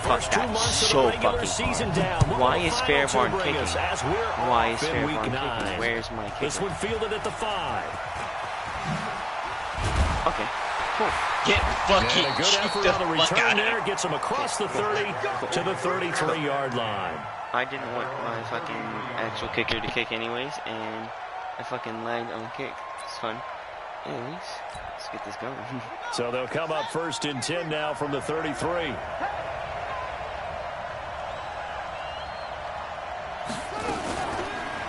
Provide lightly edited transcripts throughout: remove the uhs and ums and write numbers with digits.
first 2 months of the regular season down. Why is Fairbairn kicking? Why is Fairbairn kicking? Where's my kicker? This one fielded at the 5. Okay. Cool. Get fucking a good effort on the return there. Gets him across the 30 to the 33-yard line. I didn't want my fucking actual kicker to kick anyways, and I fucking lagged on the kick. It's fun. Anyways, let's get this going. So they'll come up 1st and 10 now from the 33.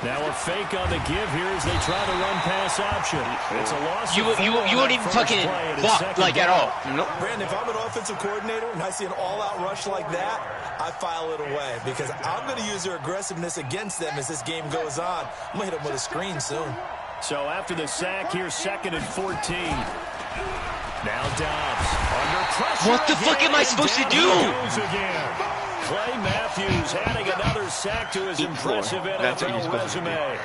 Now a fake on the give here as they try to run pass option. It's a loss. You won't even fucking walk like at all. Nope. Brandon, if I'm an offensive coordinator and I see an all-out rush like that, I file it away because I'm going to use their aggressiveness against them as this game goes on. I'm going to hit them with a screen soon. So after the sack, here's 2nd and 14. Now Dobbs under pressure. What the fuck am I supposed to do? Clay Matthews adding another sack to his impressive NFL resume.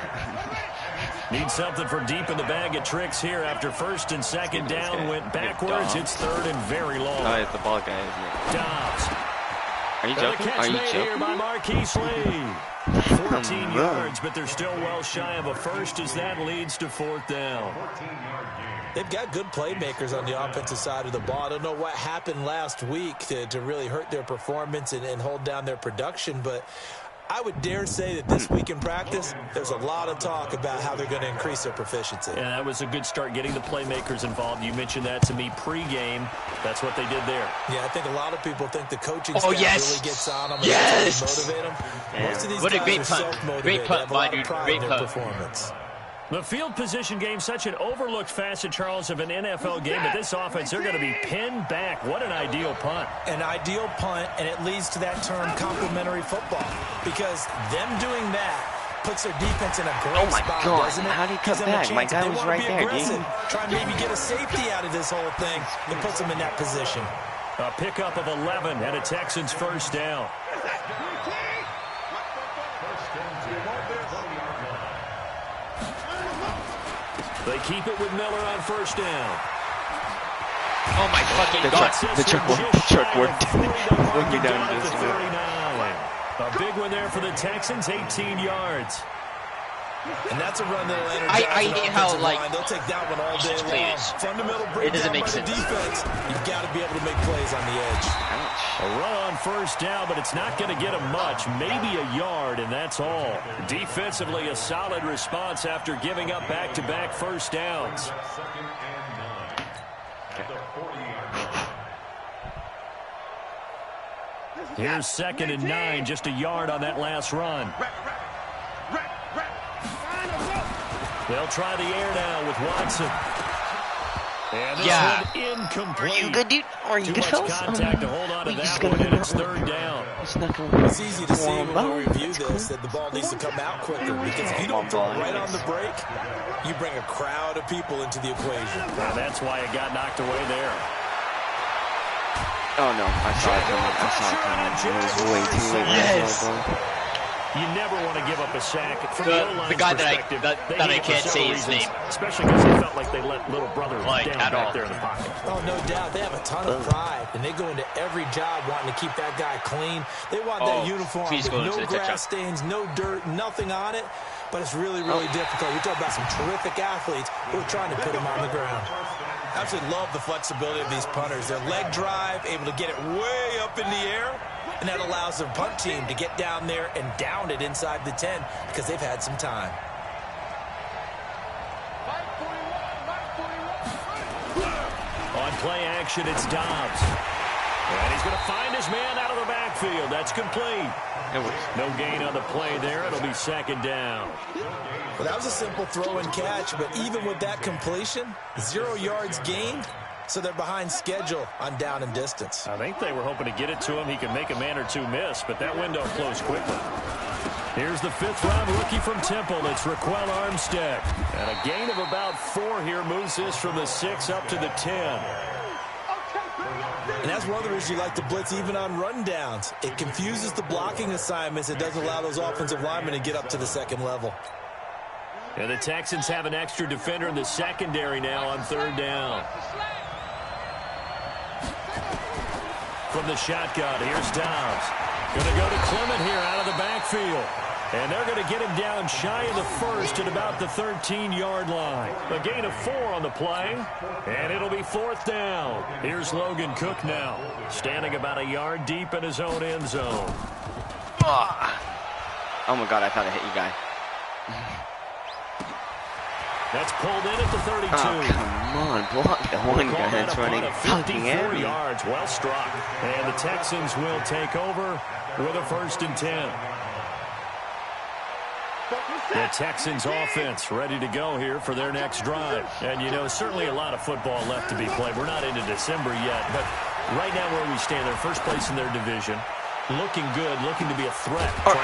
Need something from deep in the bag of tricks here after 1st and 2nd down. Went backwards. It's 3rd and very long. Oh, it's the ball guy, isn't it? Dobbs. Are you joking? Are you joking? Here by Marquise Lee. 14 yards, but they're still well shy of a first as that leads to 4th down. They've got good playmakers on the offensive side of the ball. I don't know what happened last week to really hurt their performance and hold down their production, but I would dare say that this week in practice, there's a lot of talk about how they're going to increase their proficiency. Yeah, that was a good start getting the playmakers involved. You mentioned that to me pregame. That's what they did there. Yeah, I think a lot of people think the coaching staff really gets on them and motivate them. Most of these what guys a great are punt. self-motivated. Great punt, my dude. Great Great punt. Performance. The field position game, such an overlooked facet, Charles, of an NFL game. But this offense, they're going to be pinned back. What an ideal punt. An ideal punt, and it leads to that term complementary football. Because them doing that puts their defense in a great spot, doesn't it? How did he cut back? My guy was right there, dude. Try and maybe get a safety out of this whole thing. It puts them in that position. A pickup of 11 and a Texans 1st down. They keep it with Miller on 1st down. Oh my fucking God. The truck worked. When you're down to 39. A big one there for the Texans, 18 yards. And that's a run that'll energize I hate how, like, they'll take that one all day long. Fundamental it doesn't make sense. Defense. You've got to be able to make plays on the edge. A run on 1st down, but it's not going to get him much. Maybe a yard, and that's all. Defensively, a solid response after giving up back-to-back 1st downs. Here's 2nd and 9, just a yard on that last run. They'll try the air now with Watson. And this one incomplete. Are you good, dude? Are you good, fellas? Contact to hold on to that one, and it's 3rd down. It's easy to see when we review this that the ball needs to come out quicker, because if you don't throw it right on the break, you bring a crowd of people into the equation. And that's why it got knocked away there. Oh, no. I saw it coming. It was way too late. Yes. You never want to give up a sack. From the guy that I can't say his name. Especially because they felt like they let little brother down back there in the pocket. Oh, no doubt. They have a ton of pride, and they go into every job wanting to keep that guy clean. They want that uniform with no grass stains, no dirt, nothing on it. But it's really, really difficult. We talk about some terrific athletes who are trying to put him on the ground. I absolutely love the flexibility of these punters. Their leg drive, able to get it way up in the air, and that allows their punt team to get down there and down it inside the 10 because they've had some time. On play action, it's Dobbs. And he's going to find his man out of the backfield. That's complete. No gain on the play there. It'll be 2nd down. Well, that was a simple throw and catch, but even with that completion, 0 yards gained, so they're behind schedule on down and distance. I think they were hoping to get it to him. He could make a man or two miss, but that window closed quickly. Here's the 5th-round rookie from Temple. It's Raquel Armstead. And a gain of about 4 here moves this from the 6 up to the 10. And that's one of the reasons you like to blitz even on rundowns. It confuses the blocking assignments. It doesn't allow those offensive linemen to get up to the 2nd level. And the Texans have an extra defender in the secondary now on 3rd down. from the shotgun. Here's Dobbs. Going to go to Clement here out of the backfield. And they're going to get him down shy of the first at about the 13-yard line. A gain of 4 on the play, and it'll be 4th down. Here's Logan Cook now, standing about a yard deep in his own end zone. Oh my God, I thought I hit you, guy. That's pulled in at the 32. Oh, come on, block the one guy that's running fucking at me. Yards, well struck. And the Texans will take over with a 1st and 10. The Texans offense ready to go here for their next drive. And, you know, certainly a lot of football left to be played. We're not into December yet, but right now where we stand, they're first place in their division. Looking good, looking to be a threat. Are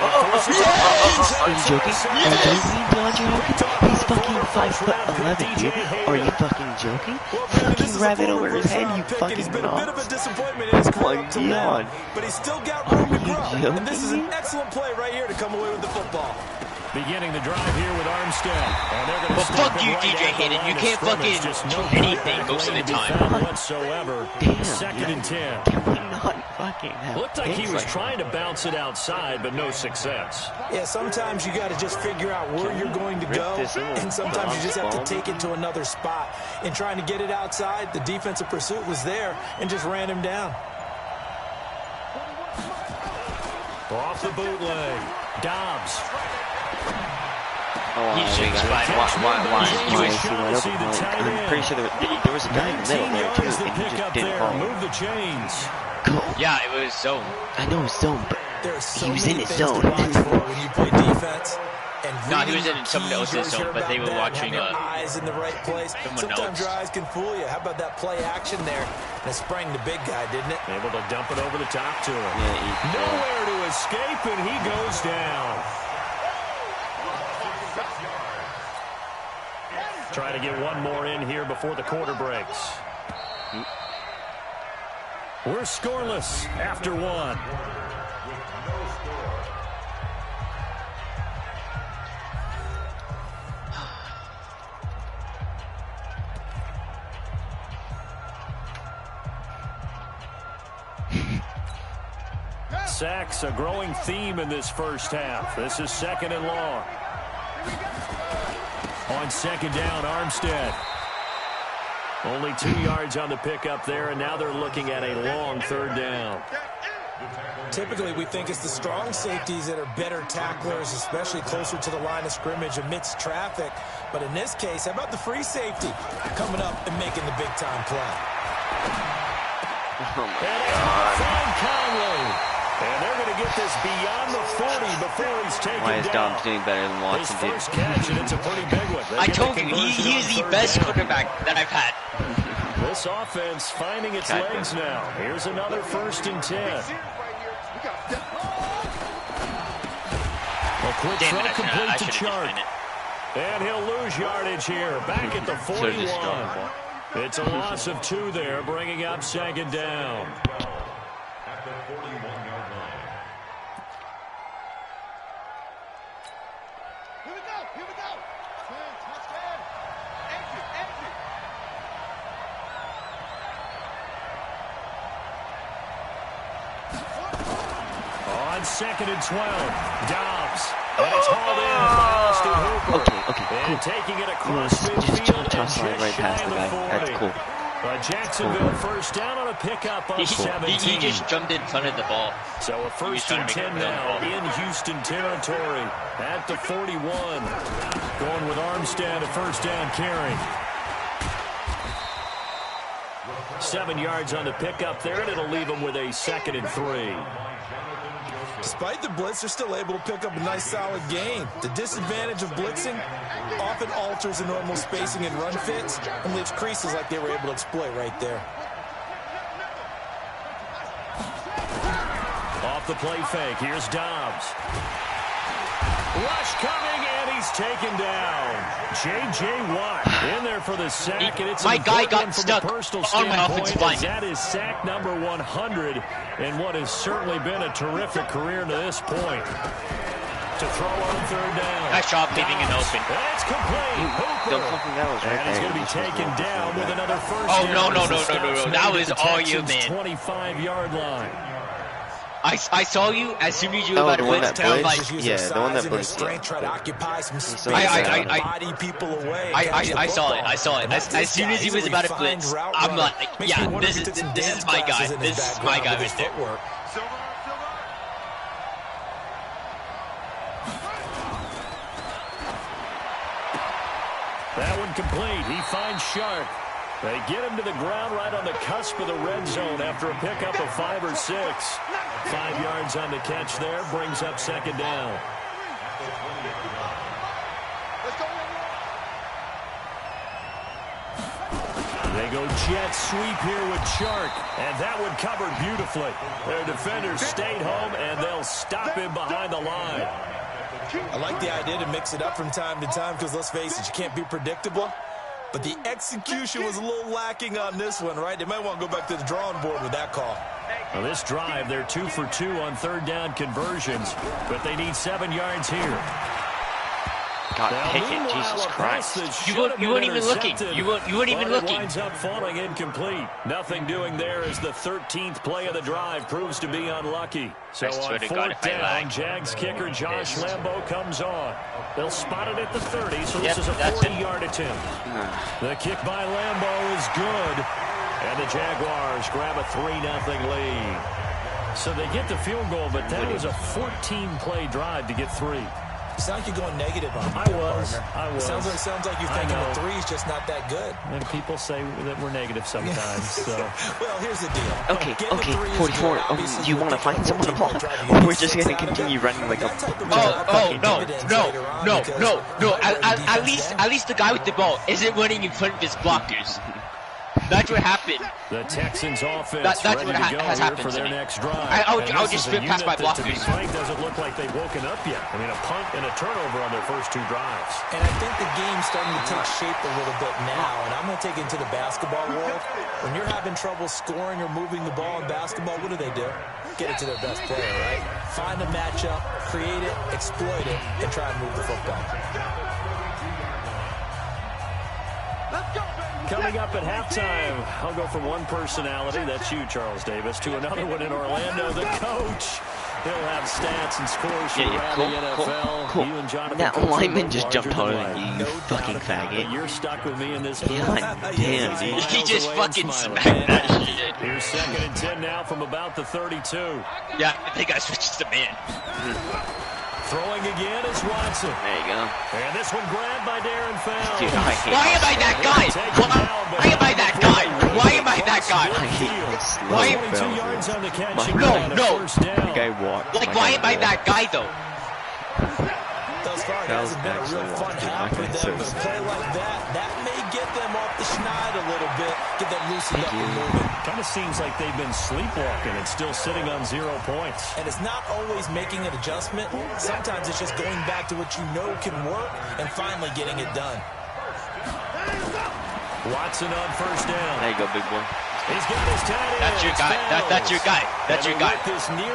you joking? Are you joking, DeAndre Hopkins? He's fucking 5'11", dude. Are you fucking joking? Fucking rabbit over his head, you fucking nuts. Oh my God. But he's still got room to grow. And this is an excellent play right here to come away with the football. Beginning the drive here with Armstead. And they're going to fuck you, DJ Hayden. You can't fucking do anything most of the time. Whatsoever. Damn, 2nd and 10. Can we not fucking have Looked like he was trying to bounce it outside, but no success. Yeah, sometimes you got to just figure out where you're going to go, and sometimes you just have to take it to another spot. In trying to get it outside, the defensive pursuit was there and just ran him down. Off the bootleg. Dobbs. Oh, He's just why is he wide open? I'm pretty sure there was a guy in the middle there too, and he just didn't fall. Move the chains. Cool. Yeah, it was zone. I know it's zone, but he was in his zone. When you play defense, and no, he was in someone else's zone, but they were watching eyes in the right place. Sometimes your eyes can fool you. How about that play action there? And it sprang the big guy, didn't it? Able to dump it over the top to him. Yeah, nowhere to escape, and he goes down. Try to get one more in here before the quarter breaks. We're scoreless after 1. Sacks, a growing theme in this first half. This is 2nd and long. On 2nd down, Armstead. Only 2 yards on the pickup there, and now they're looking at a long 3rd down. Typically, we think it's the strong safeties that are better tacklers, especially closer to the line of scrimmage amidst traffic. But in this case, how about the free safety coming up and making the big-time play? Oh, my God. Conley. And they're going to get this beyond the 40 before he's taken down. Why is Dobbs doing better than Watson did? His first catch, and it's a pretty big one. I told you, he is the best quarterback that I've had. This offense finding its legs now. Here's another 1st and 10. A quick throw complete to Chark. And he'll lose yardage here. Back at the 41. It's a loss of 2 there, bringing up 2nd down. At the 41-yard line. Here we go. Touchdown. Exit. On 2nd and 12, Dobbs. And it's hauled in by Austin Hooper. Okay, cool. And taking it across midfield and just right past the guy. That's cool. Jacksonville first down on a pickup of 17. He just jumped in front of the ball. So a 1st and 10 now in Houston territory at the 41. Going with Armstead, a 1st down carry. 7 yards on the pickup there, and it'll leave him with a 2nd and 3. Despite the blitz, they're still able to pick up a nice, solid gain. The disadvantage of blitzing often alters the normal spacing and run fits and leaves creases like they were able to exploit right there. Off the play fake, here's Dobbs. Rush coming, and he's taken down. J.J. Watt in there for the sack, and it's my guy got stuck on my offensive line. That is sack number 100, and what has certainly been a terrific career to this point. to throw on third down. Nice job leaving it open. That's complete. Hooper. And he's going to be taken down with another first down. Oh, no. That was all you, man. 25-yard line. I saw you as soon as you were about to blitz. I'm like, yeah, the one that blitzed. I saw it. As soon as he was about to blitz, I'm like, yeah, this is my guy. This is my guy right there. That one complete. He finds Shark. They get him to the ground right on the cusp of the red zone after a pickup of 5 or 6. 5 yards on the catch there. Brings up second down. They go jet sweep here with Shark. And that one covered beautifully. Their defenders stayed home, and they'll stop him behind the line. I like the idea to mix it up from time to time because, let's face it, you can't be predictable. But the execution was a little lacking on this one, right? They might want to go back to the drawing board with that call. Well, this drive, they're 2 for 2 on third down conversions, but they need 7 yards here. God, pick it, Jesus Christ. You weren't even looking. You weren't even looking. It winds up falling incomplete. Nothing doing there as the 13th play of the drive proves to be unlucky. So on fourth down, Jags kicker Josh Lambo comes on. They'll spot it at the 30, so this is a 40-yard attempt. The kick by Lambo is good, and the Jaguars grab a 3-0 lead. So they get the field goal, but that was a 14-play drive to get 3. You sound like you're going negative on me. I was. Sounds like you're thinking the 3 is just not that good. And people say that we're negative sometimes. So. Well, here's the deal. Okay, 44. Do you want to find someone to block? Or we're just going to continue running like a... No. At least the guy with the ball isn't running in front of his blockers. That's what happened. The Texans offense that's what has happened for their to me. next drive. I'll just sprint past my blockers. To be frank, doesn't look like they've woken up yet. I mean, a punt and a turnover on their first 2 drives. And I think the game's starting to take shape a little bit now, and I'm going to take it into the basketball world. When you're having trouble scoring or moving the ball in basketball, what do? Get it to their best player, right? Find a matchup, create it, exploit it, and try and move the football. Let's go, baby. Coming up at halftime, I'll go from one personality, that's you, Charles Davis, to another one in Orlando, the coach. He'll have stats and scores from around the NFL. Cool. You and Jonathan That lineman just jumped taller than you, you fucking faggot. You're stuck with me in this booth. God damn, dude. He just fucking smacked that shit. Here's 2nd and 10 now from about the 32. Yeah, I think I switched to man. Throwing again is Watson. There you go. And this one grabbed by Darren Fells. Dude, I hate Why am I that guy? Why am I that guy? Why am I that guy? I hate this slow Why- 22 yards on the catch. No. First down. The guy walked. Like, why am I that guy, though? Thus far, it hasn't been a real fun half for them, but a play like that may get them off the schneid a little bit, get them loosened up and moving. Kind of seems like they've been sleepwalking and still sitting on 0 points. And it's not always making an adjustment. Sometimes it's just going back to what you know can work and finally getting it done. Watson on first down. There you go, big boy. He's got his tight end. That's your guy. That's your guy. That's your guy.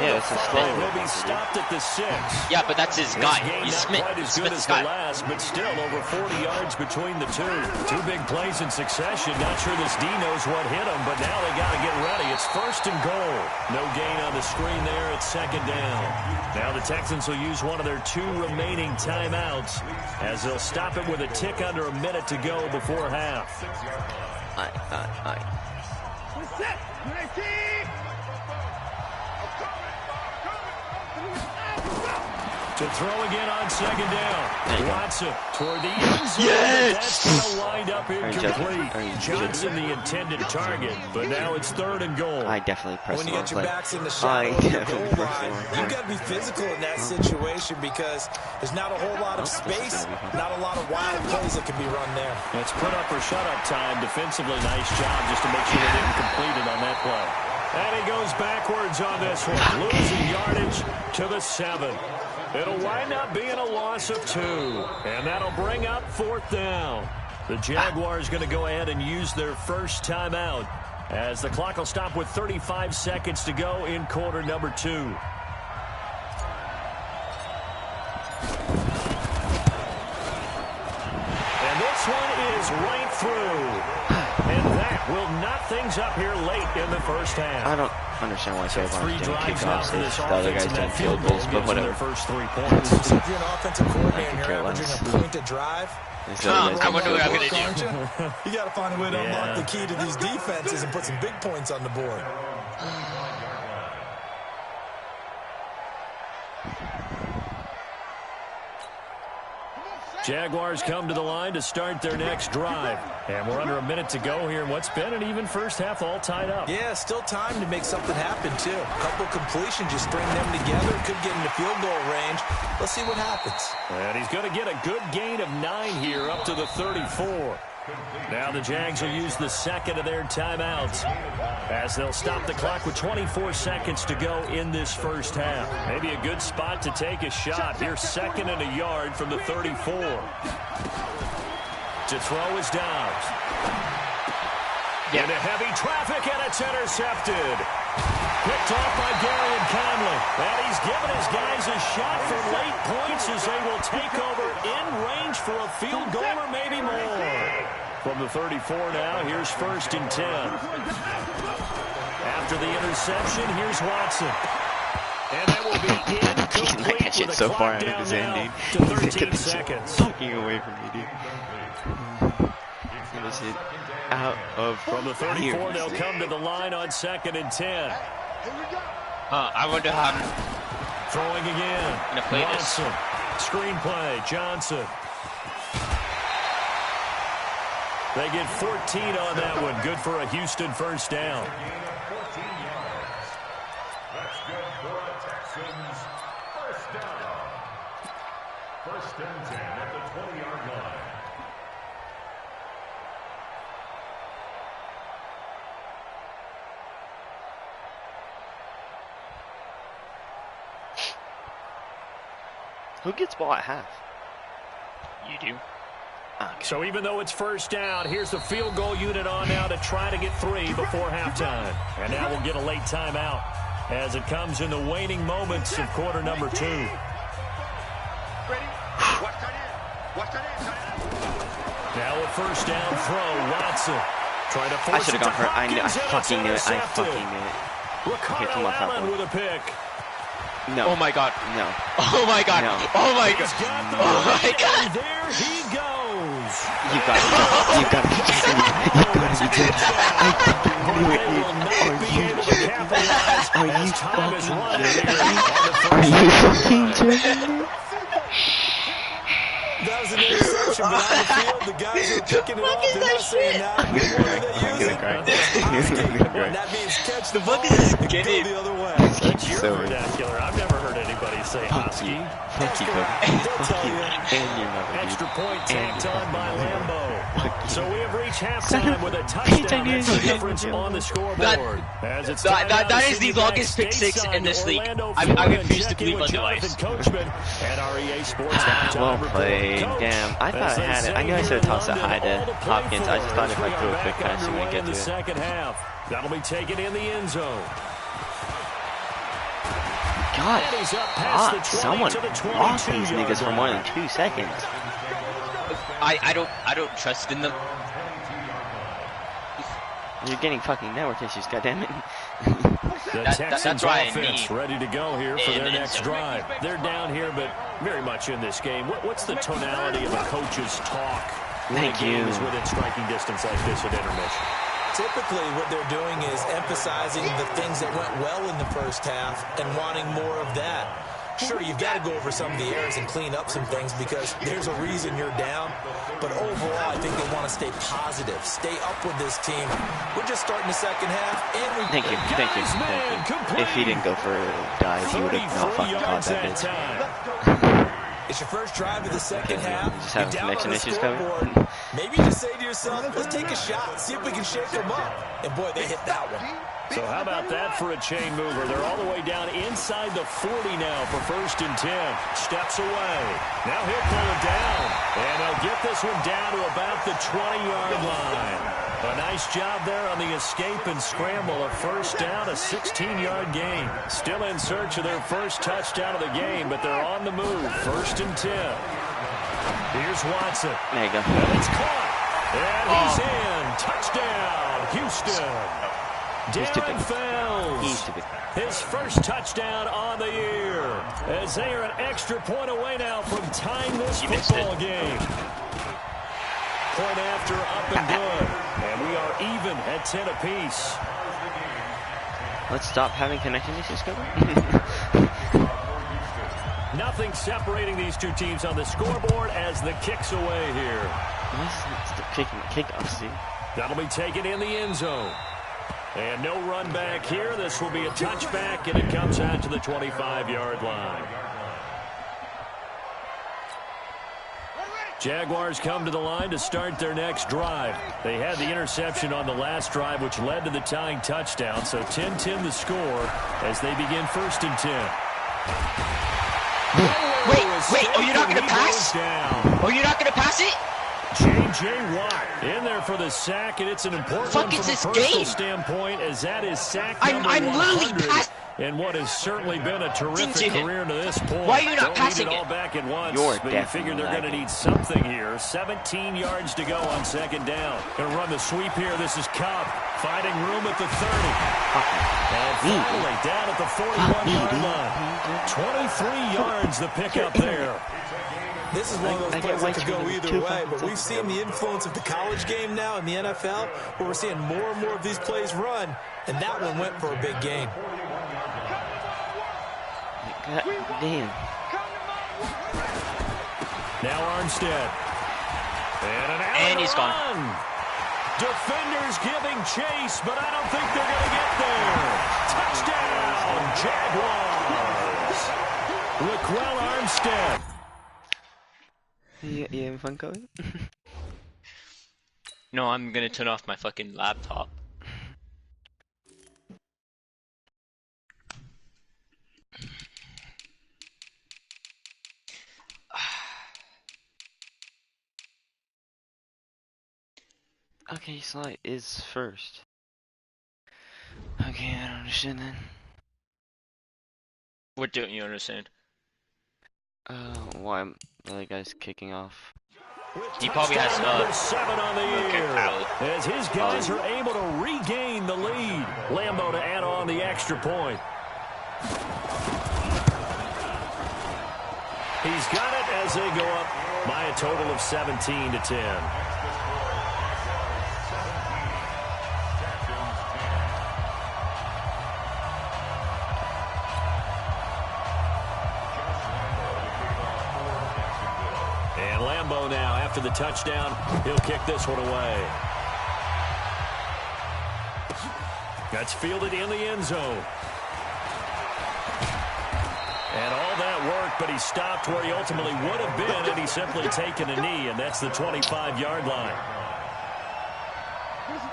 Yeah, it's a slow He'll be one. stopped at the 6. Yeah, but that's his guy. He's Smith. Smith. Quite as good Smith's as the guy. last, but still over 40 yards between the 2. 2 big plays in succession. Not sure this D knows what hit him, but now they got to get ready. It's 1st and goal. No gain on the screen there. It's 2nd down. Now the Texans will use one of their 2 remaining timeouts as they'll stop it with a tick under a minute to go before half. To throw again on 2nd down. Watson toward the end zone. Yes! That's going to wind up incomplete. Johnson, the intended target, but now it's 3rd and goal. I definitely pressed When you him. get your Like, backs in the I shadow of the definitely goal pressed line, him. you've got to be physical in that situation because there's not a whole lot of space, not a lot of wild plays that can be run there. It's put up or shut up time. Defensively, nice job just to make sure they didn't complete it on that play. And he goes backwards on this one, losing yardage to the 7. It'll wind up being a loss of 2, and that'll bring up 4th down. The Jaguars going to go ahead and use their first timeout as the clock will stop with 35 seconds to go in quarter number 2. one is right through. And that will knock things up here late in the first half. I don't understand why everyone's doing kickoffs if the other offense guy's doing field goals, but whatever. First 3 points. If you're an offensive coordinator and you're averaging a point a drive, I wonder what I'm going to do. You got to find a way to unlock the key to these defenses and put some big points on the board. Jaguars come to the line to start their next drive. And we're under a minute to go here in what's been an even first half, all tied up. Yeah, still time to make something happen, too. A couple completions, just string them together. Could get into field goal range. Let's see what happens. And he's going to get a good gain of 9 here up to the 34. Now the Jags will use the second of their timeouts as they'll stop the clock with 24 seconds to go in this first half. Maybe a good spot to take a shot. Here's 2nd and a yard from the 34. To throw is Dobbs. Into heavy traffic, and it's intercepted. Picked off by Darian Conley. And he's given his guys a shot for late points as they will take over in range for a field goal or maybe more. From the 34 now, here's 1st and 10. After the interception, here's Watson. And that will be incomplete that shit with so a far clock out of down his now end, to 13 seconds. Fucking away from me, dude. What is it? Out of From the 34, here. they'll come to the line on 2nd and 10. I wonder how I'm Throwing again. going to play Watson. Screenplay. Johnson. They get 14 on that one. Good for a Houston first down. 14 yards. That's good for a Texans first down. 1st and 10 at the 20-yard line. Who gets ball at half? You do. So even though it's first down, here's the field goal unit on now to try to get 3 before halftime. And now we'll get a late timeout as it comes in the waning moments of quarter number 2. Ready? Watch that in. Now a first down throw. Watson trying to I force should it have to gone for it. I Hopkins, and fucking knew it. it's I intercepted. fucking knew it. Ricardo come on, Allen Cowboy. with a pick. No. Oh my god. No. Oh my god. No. Oh my He's god. got the Oh my lead, god. and there he goes. You gotta be joking. You gotta be joking. You gotta be joking. I fucking knew it, dude. Are you fucking joking? That was an interception, but on the field, the guys are picking it off. They're not saying that. What are they using? That means catch the ball and go the other way. That's your So vernacular. I've never heard anybody say husky. Fuck you, Kobe. Fuck you. And your mother, dude. Extra point tacked on by Lambeau. So we have reached Son halftime of with a bitch, I touchdown. knew That's the you were difference gonna on the scoreboard. As it's That is the longest pick 6 in this league. I refuse to believe my device. Coachman and REA Sports Well played. Damn. I thought I had it. I knew I should have tossed it high to Hopkins. I just thought if I threw a quick pass, he wouldn't get to the it. second half. That'll be taken in the end zone. God, And he's up past the 20 someone to the lost 22 these yard niggas for more line. than 2 seconds. I don't trust in them. You're getting fucking network issues, goddammit. The Texans that's why I offense need ready to go here for their an next end drive. They're down here, but very much in this game. What's the tonality of a coach's talk when Thank a game you. is within striking distance like this at intermission? Typically, what they're doing is emphasizing the things that went well in the first half and wanting more of that. Sure, you've got to go over some of the errors and clean up some things because there's a reason you're down. But overall, I think they want to stay positive, stay up with this team. We're just starting the second half, and we Thank you. If he didn't go for a dive, he would have not fucking caught that bitch. It's your first drive of the second half. Just You're having down on connection the issues coming. scoreboard. Maybe you just say to yourself, let's take a shot, see if we can shake them up. And boy, they hit that one. So how about that for a chain mover? They're all the way down inside the 40 now for 1st and 10. Steps away. Now he'll pull it down. And they'll get this one down to about the 20-yard line. A nice job there on the escape and scramble. A first down, a 16-yard gain. Still in search of their first touchdown of the game, but they're on the move. 1st and 10. Here's Watson. There you go. And it's caught. And he's in. Touchdown, Houston. Darren Fells. He's stupid. His first touchdown on the year. As they are an extra point away now from tying this football game. Point after, up and good. And we are even at 10 apiece. Let's stop having connection issues, Nothing separating these two teams on the scoreboard as the kick's away here. Nice kickoff, see? That'll be taken in the end zone. And no run back here. This will be a touchback, and it comes out to the 25-yard line. Jaguars come to the line to start their next drive. They had the interception on the last drive, which led to the tying touchdown. So 10-10 the score as they begin 1st and 10. Wait, oh, you're not going to pass? Oh, you're not going to pass it? J.J. Watt in there for the sack, and it's an important one from a personal standpoint, as that is sack number 100. And what has certainly been a terrific career to this point. Why are you not passing it all back at once, but you figure they're going to need something here. 17 yards to go on 2nd down. Going to run the sweep here. This is Cobb finding room at the 30. And finally down at the 41-yard line. 23 yards the pickup there. This is one of those plays that could go either way, but we've seen the influence of the college game now in the NFL, where we're seeing more and more of these plays run, and that one went for a big gain. God damn. Now Armstead. And he's gone. Defenders giving chase, but I don't think they're going to get there. Touchdown, Jaguars. Raquel Armstead. You having fun, Cody? No, I'm going to turn off my fucking laptop. Okay, Sly is first. Okay, I don't understand then. What don't you understand? Why the other guy's kicking off? He probably has number 7 on the year. Okay, as his guys are able to regain the lead. Lambo to add on the extra point. He's got it as they go up by a total of 17-10. Now, after the touchdown, he'll kick this one away. That's fielded in the end zone. And all that work, but he stopped where he ultimately would have been had he simply taken a knee, and that's the 25-yard line.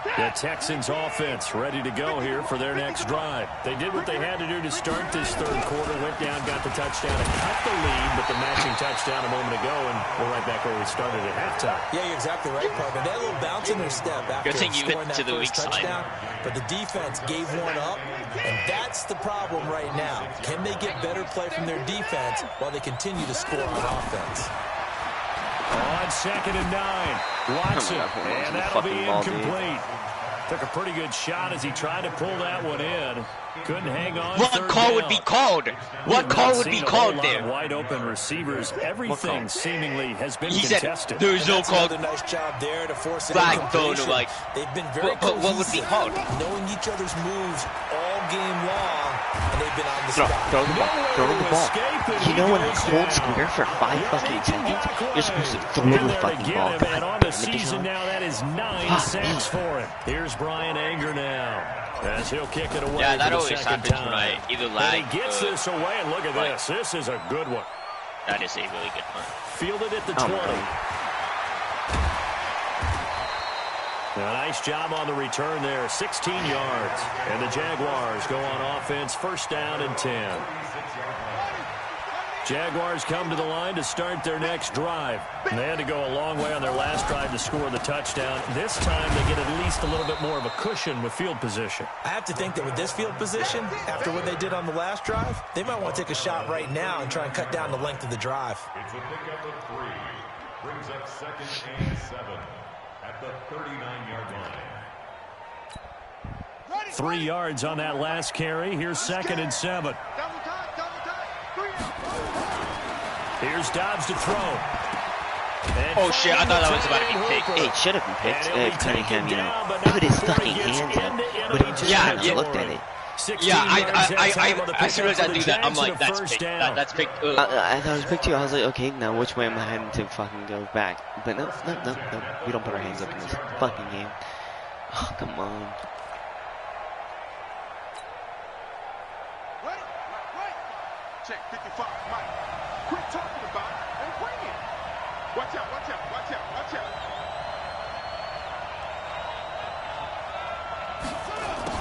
The Texans offense ready to go here for their next drive. They did what they had to do to start this 3rd quarter, went down, got the touchdown, and cut the lead, but the matching touchdown a moment ago, and we're right back where we started at halftime. Yeah, you're exactly right, partner. They had a little bounce in their step after scoring that first touchdown, but the defense gave one up, and that's the problem right now. Can they get better play from their defense while they continue to score on offense? On 2nd and 9, Watson, and that'll be incomplete. Took a pretty good shot as he tried to pull that one in. Couldn't hang on. What call would be called? What call would be called there? Wide open receivers. Everything seemingly has been contested. There's no call. Nice job there to force it flag thrown. Like, they've been very but what would be called? Knowing each other's moves all game long, and they've been on the spot. Throw the ball. You know, when a cold scooter for 5 fucking seconds, you're supposed to throw the fucking ball. And on the season now, that is 9 sacks for him. Here's Brian Anger now, as he'll kick it away. Yeah, that for the always happens time. when I either lag. And he gets this away, and look at this. This is a good one. That is a really good one. Fielded at the 20. A nice job on the return there, 16 yards. And the Jaguars go on offense, 1st down and 10. Jaguars come to the line to start their next drive. And they had to go a long way on their last drive to score the touchdown. This time they get at least a little bit more of a cushion with field position. I have to think that with this field position, after what they did on the last drive, they might want to take a shot right now and try and cut down the length of the drive. Brings up 2nd and 7 at the 39-yard line. 3 yards on that last carry. Here's 2nd and 7. Here's Dobbs to throw. Oh shit, I thought that was about to be picked. Hey, it should have been picked. Cunningham, you know, put his fucking hands up, but he just kind of looked at it. Yeah, as soon as I do that, I'm like, that's picked. That's picked. I thought it was picked too. I was like, okay, now which way am I having to fucking go back? But no. We don't put our hands up in this fucking game. Oh, come on. Check 55, Mike. Quit talking about it and bring it. Watch out.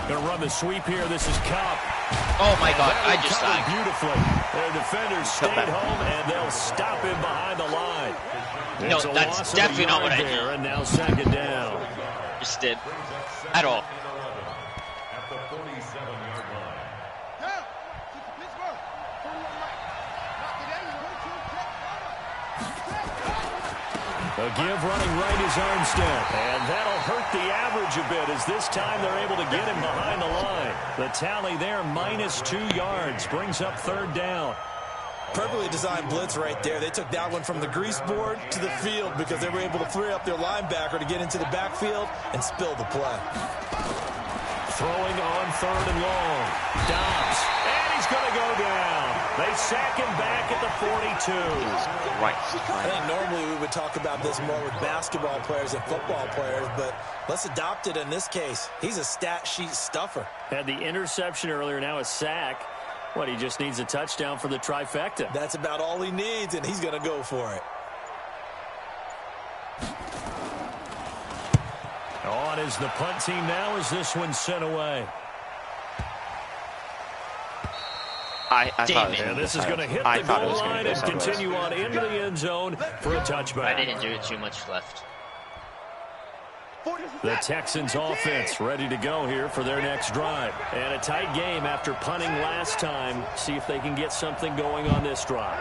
Gonna run the sweep here. This is Cup. Oh my god, I just died. Beautifully. Their defenders stayed home and they'll stop him behind the line. No, that's definitely not what I did. And now 2nd down. Just did. At all. At the 47-yard line. A give running right is Armstead. And that'll hurt the average a bit as this time they're able to get him behind the line. The tally there, -2 yards, brings up 3rd down. Perfectly designed blitz right there. They took that one from the grease board to the field because they were able to free up their linebacker to get into the backfield and spill the play. Throwing on 3rd and long. Dobbs. And he's going to go down. They sack him back at the 42. Right. I think normally we would talk about this more with basketball players and football players, but let's adopt it in this case. He's a stat sheet stuffer. Had the interception earlier, now a sack. What, he just needs a touchdown for the trifecta. That's about all he needs, and he's going to go for it. On is the punt team now as this one's sent away. I thought and this is going to hit the goal line and continue on into the end zone for a touchback. I didn't do too much left. The Texans offense ready to go here for their next drive. And a tight game after punting last time. See if they can get something going on this drive.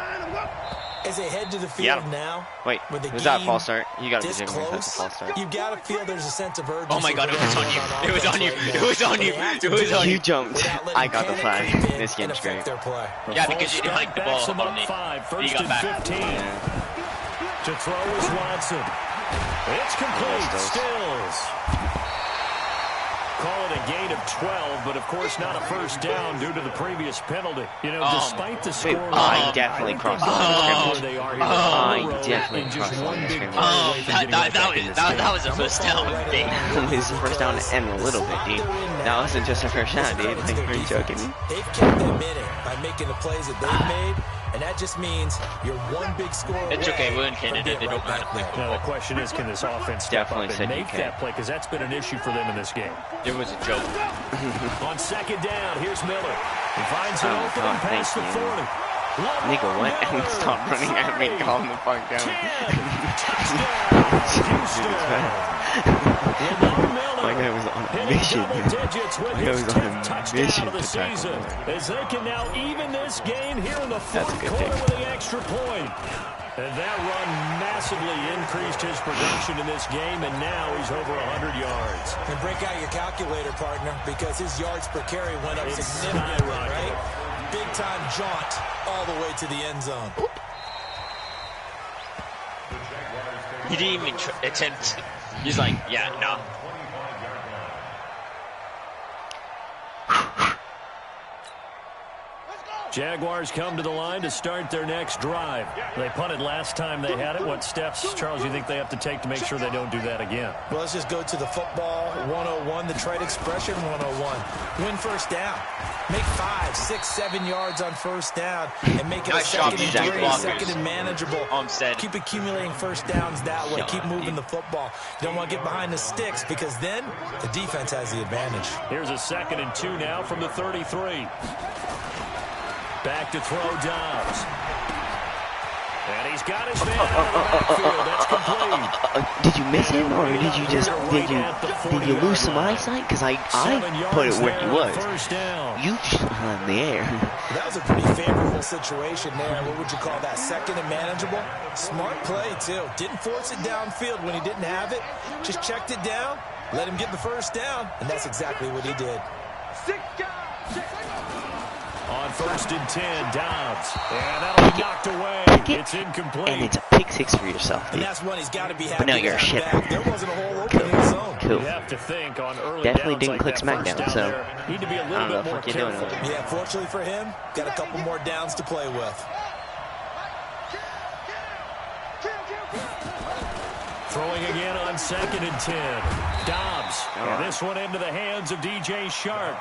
As they head to the field now, wait, was that a false start? You got to be close. That's a false start. You got to feel there's a sense of urgency. Oh my god, it was on you. It was on you. It was on you. It was on you. You jumped. I got the flag. This game's great. Yeah, because you didn't like the ball on me. First and 15. To throw is Watson. It's complete. Stills. Call it a gain of 12, but of course not a first down due to the previous penalty. You know, despite the score, I definitely crossed the line. I definitely crossed the line. That was a first down, dude. It was a first down and a little bit, dude. That wasn't just a first down, dude. Like, are you joking me? They've kept them in it by making the plays that they've made. And that just means you're one big score away. It's okay, we're in Canada. They don't matter. Now, the question is, can this offense step up and make that play? Because that's been an issue for them in this game. It was a joke. On 2nd down, here's Miller. He finds an opening past the 40. Nigga, what? And stop running at me, calm the fuck down. My guy was on a mission. My guy was on a mission to tackle. As they can now even this game here in the fourth quarter with the extra point. And that run massively increased his production in this game, and now he's over 100 yards. And break out your calculator, partner, because his yards per carry went up significantly, right? Big-time jaunt all the way to the end zone. He didn't even attempt. He's like, yeah, no. Jaguars come to the line to start their next drive. They punted last time they had it. What steps, Charles, you think they have to take to make sure they don't do that again? Well, let's just go to the football 101, the trade expression 101. Win first down. Make 5, 6, 7 yards on first down and make it a second and 3, second and manageable. Keep accumulating first downs that way. Keep moving the football. You don't want to get behind the sticks because then the defense has the advantage. Here's a 2nd and 2 now from the 33. Back to throw Dobbs. And he's got his man out of the backfield. That's complete. Did you miss him, or did you just did you lose some eyesight? Because I put it where he was. You in the air. That was a pretty favorable situation there. What would you call that? Second and manageable? Smart play, too. Didn't force it downfield when he didn't have it. Just checked it down, let him get the first down, and that's exactly what he did. On 1st and 10, Dobbs. And that'll be knocked away. It's incomplete. And it's a pick 6 for yourself, dude. And that's one he's got to be happy. But now you're a shit. There wasn't a hole open in the zone. Cool. You have to think on early Definitely downs didn't like click that SmackDown, first so down there, need to be a I little don't know bit more what you're careful. doing. Yeah, fortunately for him, got a couple more downs to play with. Throwing again on 2nd and 10. Dobbs. And this one into the hands of DJ Shark.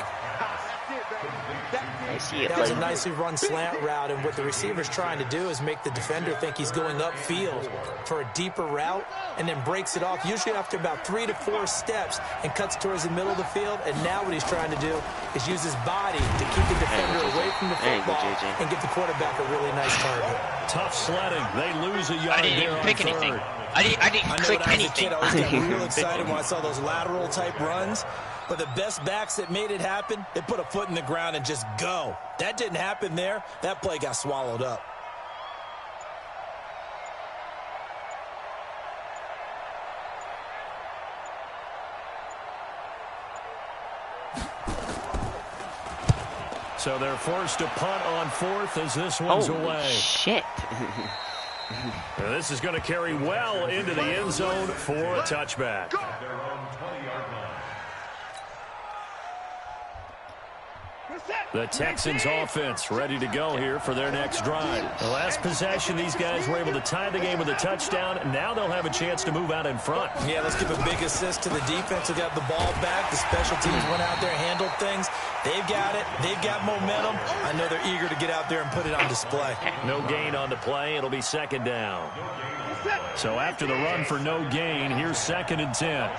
I see it. That was a nicely run slant route, and what the receiver's trying to do is make the defender think he's going upfield for a deeper route, and then breaks it off, usually after about 3 to 4 steps, and cuts towards the middle of the field. And now what he's trying to do is use his body to keep the defender away from the football and give the quarterback a really nice target. Tough sledding. They lose a yard. I didn't even pick anything. I didn't click anything. I was real excited when I saw those lateral type runs. But the best backs that made it happen, they put a foot in the ground and just go. That didn't happen there. That play got swallowed up. So they're forced to punt on 4th as this one's away. Shit. Now this is going to carry well into the end zone for a touchback. The Texans offense ready to go here for their next drive. The last possession, these guys were able to tie the game with a touchdown, and now they'll have a chance to move out in front. Yeah, let's give a big assist to the defense who got the ball back. The special teams went out there and handled things. They've got it. They've got momentum. I know they're eager to get out there and put it on display. No gain on the play. It'll be 2nd down. So after the run for no gain, here's 2nd and 10.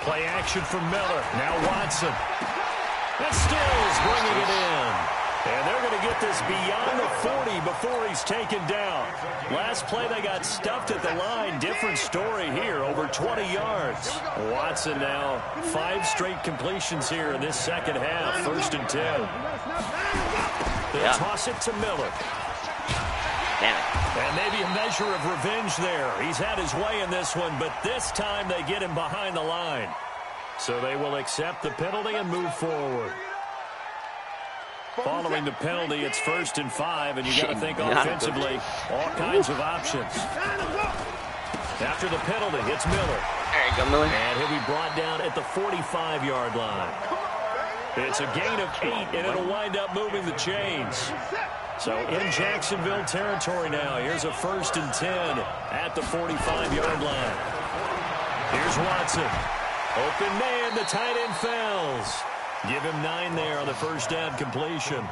Play action from Miller. Now Watson. And Stills bringing it in. And they're going to get this beyond the 40 before he's taken down. Last play, they got stuffed at the line. Different story here, over 20 yards. Watson now, 5 straight completions here in this second half. 1st and 10. They'll toss it to Miller. Damn it. And maybe a measure of revenge there. He's had his way in this one, but this time they get him behind the line. So they will accept the penalty and move forward. Following the penalty, it's 1st and 5, and you got to think offensively, all kinds of options. After the penalty, it's Miller. There you go, Miller. And he'll be brought down at the 45-yard line. It's a gain of 8, and it'll wind up moving the chains. So in Jacksonville territory now. Here's a 1st and 10 at the 45-yard line. Here's Watson. Open man, the tight end fails. Give him 9 there on the first down completion.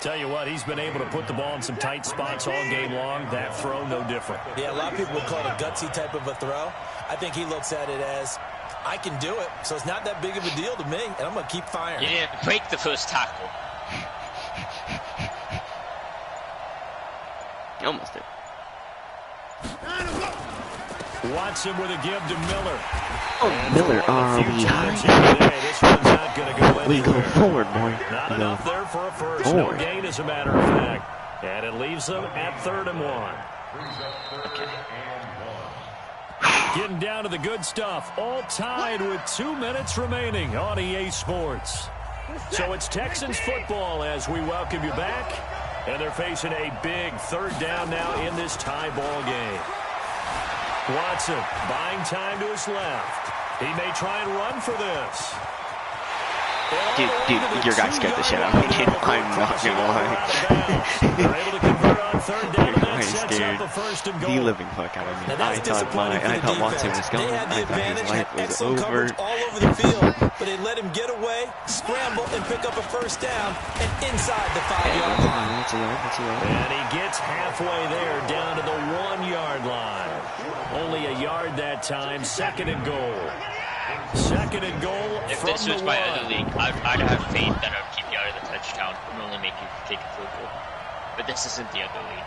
Tell you what, he's been able to put the ball in some tight spots all game long. That throw, no different. Yeah, a lot of people would call it a gutsy type of a throw. I think he looks at it as, I can do it, so it's not that big of a deal to me, and I'm going to keep firing. You didn't break the first tackle. Almost did. Watson with a give to Miller. Oh, Miller, are we high? This one's not going to go anywhere. We go forward, boy. Not enough there for a first. No gain, as a matter of fact. And it leaves them at 3rd and 1. Okay. Getting down to the good stuff. All tied with 2 minutes remaining on EA Sports. So it's Texans football as we welcome you back. And they're facing a big 3rd down now in this tie ball game. Watson buying time to his left. He may try and run for this. Dude, your guy scared the shit out of me. I'm not gonna lie. They're able to convert on 3rd down, and that sets scared up the 1st and goal. the living fuck out of me. I thought Watson was gone. I thought his life was over. All over the field, but they let him get away, scramble, and pick up a first down, and inside the 5-yard line. That's a yard. And he gets halfway there, down to the 1-yard line. Only a yard that time. 2nd and goal. 2nd and goal. If this was my other league, I'd have faith that I would keep you out of the touchdown and only make you take a field goal. But this isn't the other league.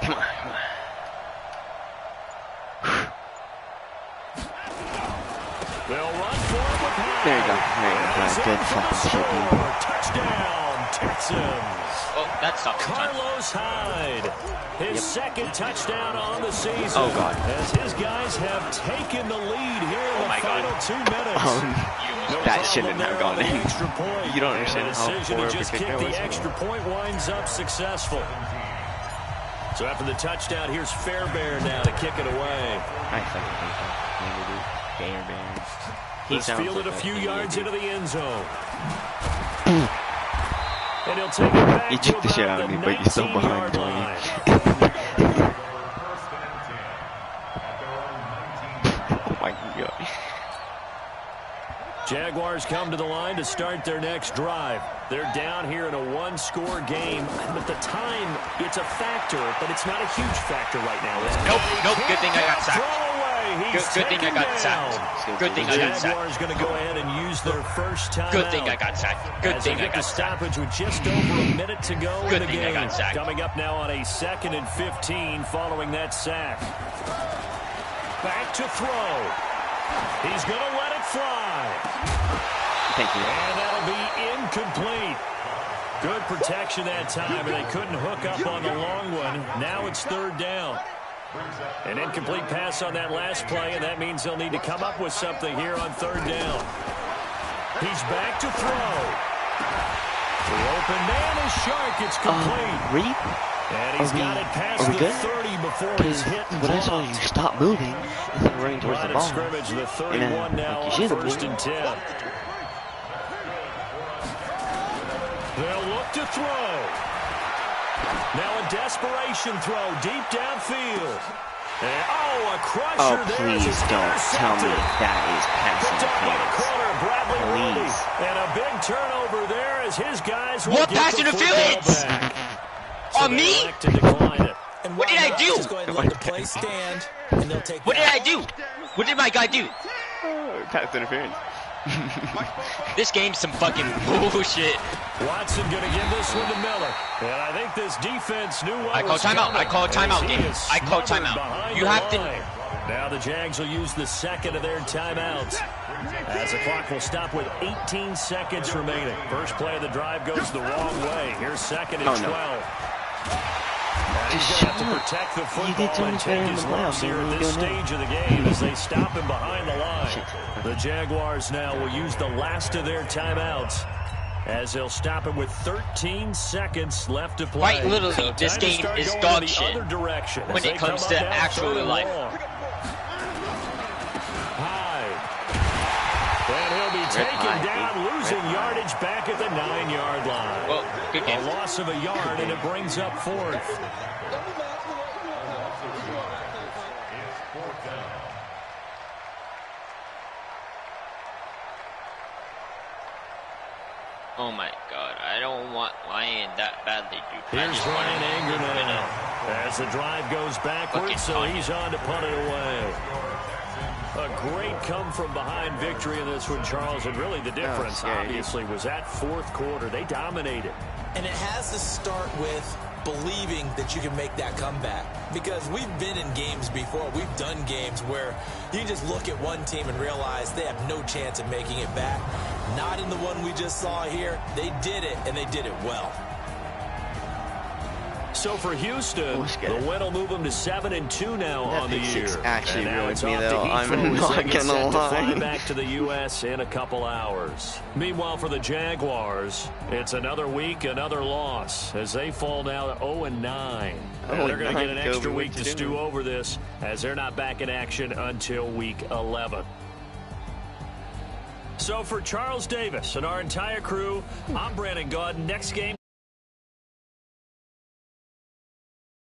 Come on. run for it with Hyde. There you go. Good fucking shit, dude. Touchdown, Texans. Oh, that's not Carlos Hyde. His second touchdown on the season. Oh, God. As his guys have taken the lead here in the final 2 minutes. That shouldn't have gone in. You don't understand how poor of a kick that was. The extra was. point winds up successful. So after the touchdown, here's Fairbairn now to kick it away. I fucking hate that. Fairbairn. He's fielded a few yards into the end zone. And he'll take it back. You took the shit out of me, but you're still behind, Tony. Oh my God. Jaguars come to the line to start their next drive. They're down here in a one-score game. At the time, it's a factor, but it's not a huge factor right now. Nope. Good thing I got sacked. Good thing I got sacked. Good thing I got sacked. Jaguars going to go ahead and use their first time. Good thing I got sacked. Good thing I got sacked. Stoppage with just over a minute to go in the game. Good thing I got sacked. Coming up now on a 2nd and 15 following that sack. Back to throw. He's going to let it fly. Thank you. And that'll be incomplete. Good protection that time, and they couldn't hook up on the long one. Now it's 3rd down. An incomplete pass on that last play, and that means they'll need to come up with something here on 3rd down. He's back to throw. The open man is Shark. It's complete. Reed? And he's got it past the 30 before he's hit and when I saw you stop moving instead of running towards the ball. Scrimmage, the 31 now on 1st and 10. They'll look to throw. Now a desperation throw deep downfield. And, a crusher there. Please don't tell me that is passing interference. Please. And a big turnover there as his guys will what pass interference? On me? What did I do? What did I do? What did my guy do? Pass interference. This game's some fucking bullshit. Watson gonna give this one to Miller. And I think this defense knew what I call timeout. I call timeout, game. I call timeout. You have to. Now the Jags will use the 2nd of their timeouts. As the clock will stop with 18 seconds remaining. First play of the drive goes the wrong way. Here's 2nd and 12. He's going to have to protect the football and take his lumps here at this stage of the game as they stop him behind the line. The Jaguars now will use the last of their timeouts as they'll stop him with 13 seconds left to play. Quite literally, this game is dog shit when it comes to actual life. And he'll be taken down, losing yardage back at the 9-yard line. Well, good game. A loss of a yard, and it brings up 4th. Oh my God, I don't want Lion that badly, dude. Here's Ryan Anger now as the drive goes backwards, so he's on to punt it away. A great come-from-behind victory in this one, Charles, and really the difference, obviously, was that 4th quarter. They dominated. And it has to start with believing that you can make that comeback. Because we've been in games before. We've done games where you just look at one team and realize they have no chance of making it back. Not in the one we just saw here. They did it, and they did it well. So for Houston, the win will move them to 7-2 now on the year. Actually ruined me, though. I'm not gonna lie. Fly back to the U.S. in a couple hours. Meanwhile, for the Jaguars, it's another week, another loss as they fall now to 0-9. They're going to get an extra week to stew over this as they're not back in action until week 11. So for Charles Davis and our entire crew, I'm Brandon Gaudin. Next game.